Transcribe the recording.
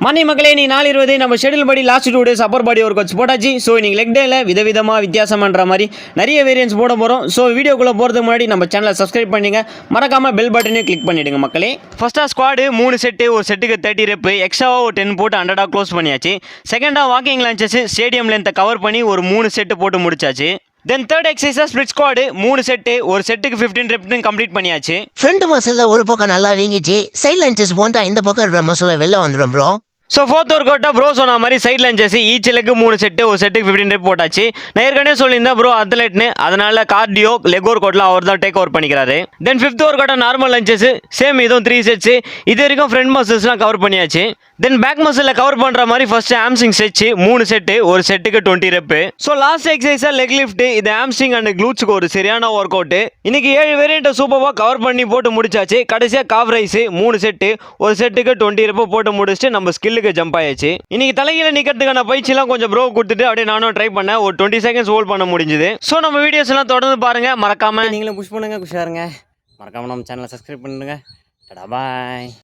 மணி மக்களே நீ 4:20 நம்ம ஷெடியூல் படி last 2 days upper body workouts போட்டாச்சு. ஸோ இன்னைக்கு லெக் டேல விதவிதமாக வித்தியாசமான மாதிரி நிறைய வேரியன்ஸ் போட போகிறோம். ஸோ வீடியோக்குள்ளே போகிறதுக்கு முன்னாடி நம்ம சேனலை சப்ஸ்கிரைப் பண்ணிங்க, மறக்காம பெல் பட்டனையும் கிளிக் பண்ணிடுங்க மக்களே. ஃபர்ஸ்ட்டாக ஸ்குவாடு 3 செட்டு, ஒரு செட்டுக்கு 30 ரெப்பு, எக்ஸ்ட்ராவாக ஒரு 10 போட்டு 100 க்ளோஸ் பண்ணியாச்சு. செகண்டாக வாக்கிங் லஞ்சஸ் ஸ்டேடியம் லென்த்தை கவர் பண்ணி ஒரு 3 செட்டு போட்டு முடிச்சாச்சு. Then third exercise split squad 3 set, ஒரு செட்டுக்கு 15 ரெப்னு கம்ப்ளீட் பண்ணியாச்சு. ஃப்ரண்ட் மசில் ஒரு பக்கம் நல்லா வீங்கிச்சு, சைட் லஞ்சஸ் போட்டா இந்த பக்கம் இருக்கிற மசில் வெளில வந்துடும் ப்ரோ. ஸோ ஃபோர்த் ஒர்க் அவுட்டாக ப்ரோ சொன்ன மாதிரி சைட் லஞ்சஸ் ஈச் லெக்கு 3 செட்டு, ஒரு செட்டுக்கு 15 ரெப் போட்டாச்சு. நான் ஏற்கனவே சொல்லியிருந்தேன் ப்ரோ அத்லெட்னு, அதனால கார்டியோ லெக் ஒர்க் அவுட்லாம் அவர் தான் டேக் ஓவர் பண்ணிக்கிறாரு. தென் ஃபிஃப்த் ஒர்க் அவுட்டாக நார்மல் லஞ்சஸ் சேம், இதுவும் 3 செட்ஸ். இது வரைக்கும் ஃப்ரண்ட் மசில்ஸ்லாம் கவர் பண்ணியாச்சு. தென் பேக் மசிலில் கவர் பண்ணுற மாதிரி ஃபர்ஸ்ட் ஆம்ஸ்ட்ரிங் ஸ்ட்ரெச் 3 செட்டு, ஒரு செட்டுக்கு 20 ரெப்பு. ஸோ லாஸ்ட் எக்ஸசைஸாக லெக் லிஃப்ட், இது ஆம்ஸ்ட்ரிங் அண்ட் க்ளூட்ஸ்க்கு ஒரு சரியான ஒர்க் அவுட். இன்னைக்கு 7 வேரியண்ட்டை சூப்பராக கவர் பண்ணி போட்டு முடிச்சாச்சு. கடைசியாக காஃப் ரைஸ் 3 செட்டு, ஒரு செட்டுக்கு 20 ரெப்பு போட்டு முடிச்சுட்டு நம்ம ஸ்கில்லுக்கு ஜம்ப் ஆயாச்சு. இன்னைக்கு தலைகீழ நிற்கிறதுக்கான பயிற்சிலாம் கொஞ்சம் ப்ரோ கொடுத்துட்டு அப்படியே நானும் ட்ரை பண்ணேன். ஒரு 20 செகண்ட்ஸ் ஹோல்ட் பண்ண முடிஞ்சுது. ஸோ நம்ம வீடியோஸ் எல்லாம் தொடர்ந்து பாருங்க, மறக்காம நீங்களும் புஷ் பண்ணுங்க, குஷாருங்க. மறக்காம நம்ம சேனலை சப்ஸ்கிரைப் பண்ணுங்க. பாய்.